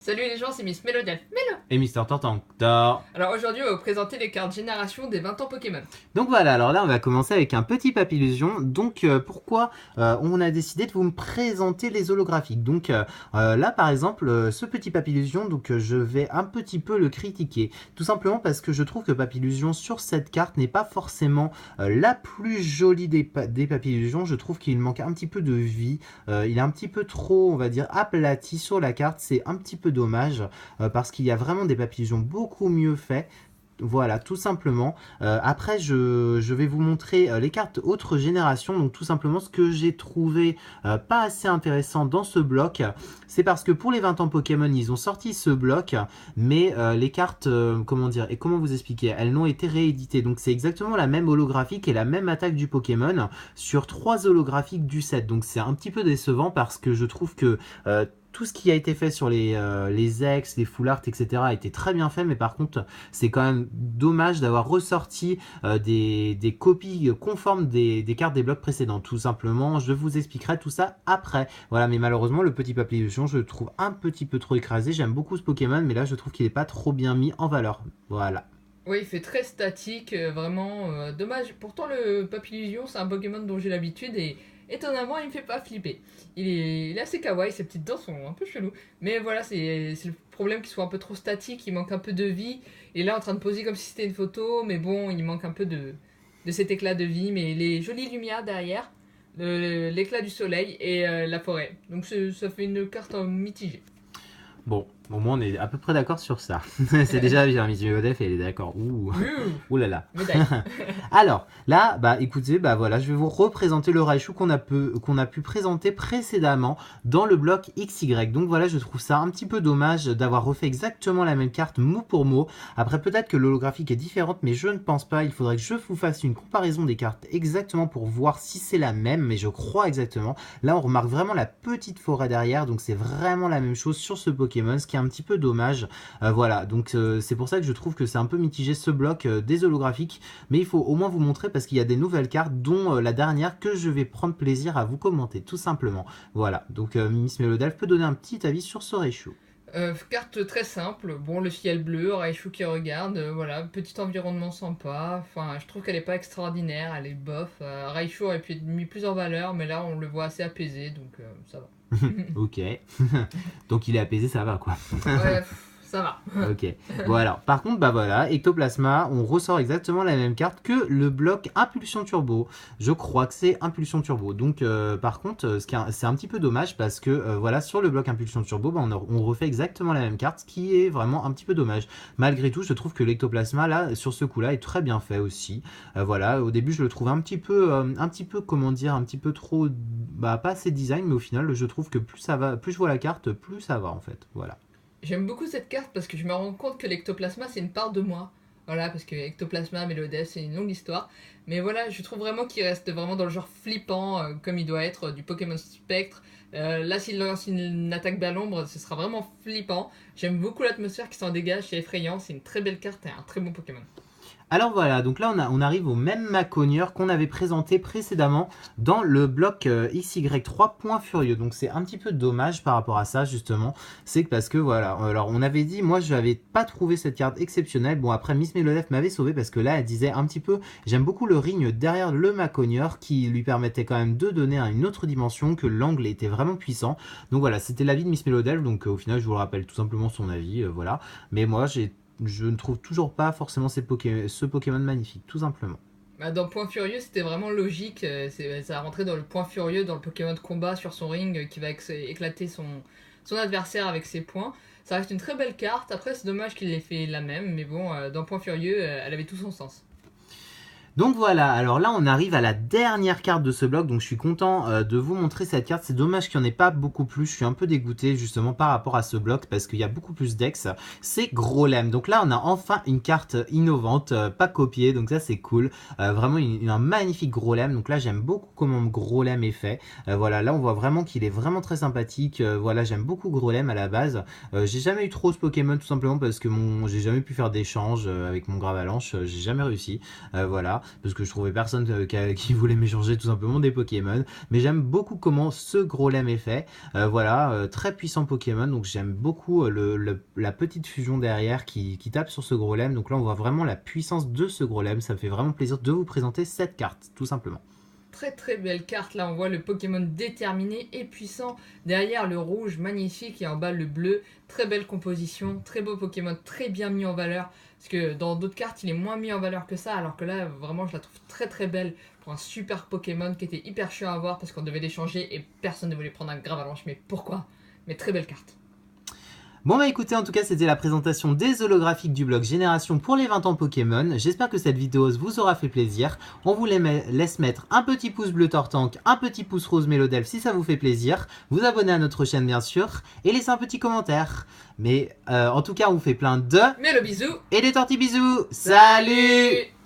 Salut les gens, c'est Miss Mélodie. Et Mister Tortantor. Alors aujourd'hui, on va vous présenter les cartes génération des 20 ans Pokémon. Donc voilà, alors là on va commencer avec un petit papillusion. Donc pourquoi on a décidé de vous présenter les holographiques. Donc là par exemple, ce petit papillusion, donc je vais un petit peu le critiquer. Tout simplement parce que je trouve que papillusion sur cette carte n'est pas forcément la plus jolie des papillusions. Je trouve qu'il manque un petit peu de vie. Il est un petit peu trop, on va dire, aplati sur la carte. C'est un petit peu dommage parce qu'il y a vraiment des papillusions beaucoup mieux faits. Voilà, tout simplement. Après, je vais vous montrer les cartes autre génération. Donc, tout simplement, ce que j'ai trouvé pas assez intéressant dans ce bloc, c'est parce que pour les 20 ans Pokémon, ils ont sorti ce bloc, mais les cartes, comment dire, et comment vous expliquer, elles n'ont été rééditées. Donc, c'est exactement la même holographique et la même attaque du Pokémon sur 3 holographiques du set. Donc, c'est un petit peu décevant parce que je trouve que tout ce qui a été fait sur les ex, les full art, etc. a été très bien fait, mais par contre, c'est quand même dommage d'avoir ressorti des copies conformes des cartes des blocs précédents. Tout simplement, je vous expliquerai tout ça après. Voilà, mais malheureusement, le petit papillution, je le trouve un petit peu trop écrasé. J'aime beaucoup ce Pokémon, mais là, je trouve qu'il n'est pas trop bien mis en valeur. Voilà. Oui, il fait très statique, vraiment dommage. Pourtant, le Papillusion, c'est un Pokémon dont j'ai l'habitude et étonnamment, il me fait pas flipper. Il est assez kawaii, ses petites dents sont un peu cheloues. Mais voilà, c'est le problème qu'il soit un peu trop statique, il manque un peu de vie. Il est là en train de poser comme si c'était une photo, mais bon, il manque un peu de cet éclat de vie. Mais les jolies lumières derrière, l'éclat du soleil et la forêt. Donc ça fait une carte mitigée. Bon, au moins on est à peu près d'accord sur ça. C'est déjà bien, Miss Megodef, elle est d'accord. Ouh. Ouh là là. Médaille. Alors, là, bah écoutez, bah voilà, je vais vous représenter le Raichu qu'on a pu présenter précédemment dans le bloc XY. Donc voilà, je trouve ça un petit peu dommage d'avoir refait exactement la même carte mot pour mot. Après, peut-être que l'holographique est différente, mais je ne pense pas. Il faudrait que je vous fasse une comparaison des cartes exactement pour voir si c'est la même, mais je crois exactement. Là, on remarque vraiment la petite forêt derrière, donc c'est vraiment la même chose sur ce Pokémon, ce qui est un petit peu dommage. Voilà, donc c'est pour ça que je trouve que c'est un peu mitigé ce bloc des holographiques, mais il faut au moins vous montrer parce qu'il y a des nouvelles cartes, dont la dernière que je vais prendre plaisir à vous commenter, tout simplement. Voilà, donc Miss Melodelf peut donner un petit avis sur ce Raichu. Carte très simple, bon le ciel bleu, Raichu qui regarde, voilà, petit environnement sympa, enfin je trouve qu'elle est pas extraordinaire, elle est bof, Raichu aurait pu être mis plus en valeur, mais là on le voit assez apaisé, donc ça va. Ok, donc il est apaisé, ça va quoi. Ouais, ça va. Ok, bon alors, par contre, bah voilà, Ectoplasma, on ressort exactement la même carte que le bloc Impulsion Turbo. Je crois que c'est Impulsion Turbo. Donc, par contre, c'est un petit peu dommage parce que, voilà, sur le bloc Impulsion Turbo, bah, on refait exactement la même carte, ce qui est vraiment un petit peu dommage. Malgré tout, je trouve que l'Ectoplasma, là, sur ce coup-là, est très bien fait aussi. Voilà, au début, je le trouve un petit peu, comment dire, un petit peu trop, bah, pas assez design, mais au final, je trouve que plus ça va, plus je vois la carte, plus ça va, en fait. Voilà. J'aime beaucoup cette carte parce que je me rends compte que l'ectoplasma c'est une part de moi. Voilà, parce que ectoplasma, Mélodès, c'est une longue histoire. Mais voilà, je trouve vraiment qu'il reste vraiment dans le genre flippant, comme il doit être, du Pokémon Spectre. Là, s'il lance une attaque à l'ombre, ce sera vraiment flippant. J'aime beaucoup l'atmosphère qui s'en dégage, c'est effrayant, c'est une très belle carte et un très bon Pokémon. Alors voilà, donc là on arrive au même Macogneur qu'on avait présenté précédemment dans le bloc XY3 Point Furieux. Donc c'est un petit peu dommage par rapport à ça justement. C'est que parce que voilà, alors on avait dit, moi je n'avais pas trouvé cette carte exceptionnelle. Bon après Miss Melodef m'avait sauvé parce que là elle disait un petit peu, j'aime beaucoup le ring derrière le Macogneur qui lui permettait quand même de donner une autre dimension, que l'angle était vraiment puissant. Donc voilà, c'était l'avis de Miss Melodef, donc au final je vous le rappelle tout simplement son avis, voilà. Mais moi je ne trouve toujours pas forcément ce Pokémon magnifique, tout simplement. Bah, dans Point Furieux, c'était vraiment logique. Ça a rentré dans le Point Furieux, dans le Pokémon de combat sur son ring qui va éclater son adversaire avec ses points. Ça reste une très belle carte. Après, c'est dommage qu'il ait fait la même, mais bon, dans Point Furieux, elle avait tout son sens. Donc voilà, alors là on arrive à la dernière carte de ce bloc, donc je suis content de vous montrer cette carte. C'est dommage qu'il n'y en ait pas beaucoup plus, je suis un peu dégoûté justement par rapport à ce bloc parce qu'il y a beaucoup plus d'ex. C'est Grolem, donc là on a enfin une carte innovante, pas copiée, donc ça c'est cool. Vraiment un magnifique Grolem, donc là j'aime beaucoup comment Grolem est fait. Voilà, là on voit vraiment qu'il est vraiment très sympathique. Voilà, j'aime beaucoup Grolem à la base. J'ai jamais eu trop ce Pokémon tout simplement parce que j'ai jamais pu faire d'échange avec mon Gravalanche, j'ai jamais réussi. Voilà. parce que je trouvais personne qui voulait m'échanger tout simplement des Pokémon. Mais j'aime beaucoup comment ce Growlithe est fait. Voilà, très puissant Pokémon, donc j'aime beaucoup la petite fusion derrière qui tape sur ce Growlithe. Donc là on voit vraiment la puissance de ce Growlithe, ça me fait vraiment plaisir de vous présenter cette carte, tout simplement. Très très belle carte, là on voit le Pokémon déterminé et puissant, derrière le rouge magnifique et en bas le bleu, très belle composition, très beau Pokémon, très bien mis en valeur, parce que dans d'autres cartes il est moins mis en valeur que ça, alors que là vraiment je la trouve très très belle pour un super Pokémon qui était hyper chiant à avoir parce qu'on devait l'échanger et personne ne voulait prendre un Gravalanche, mais pourquoi? Mais très belle carte. Bon bah écoutez, en tout cas c'était la présentation des holographiques du blog Génération pour les 20 ans Pokémon. J'espère que cette vidéo vous aura fait plaisir. On vous laisse mettre un petit pouce bleu Tortank, un petit pouce rose Mélodelph si ça vous fait plaisir. Vous abonner à notre chaîne bien sûr et laisser un petit commentaire. Mais en tout cas on vous fait plein de... Mais le bisou Et des tortilles bisous. Salut.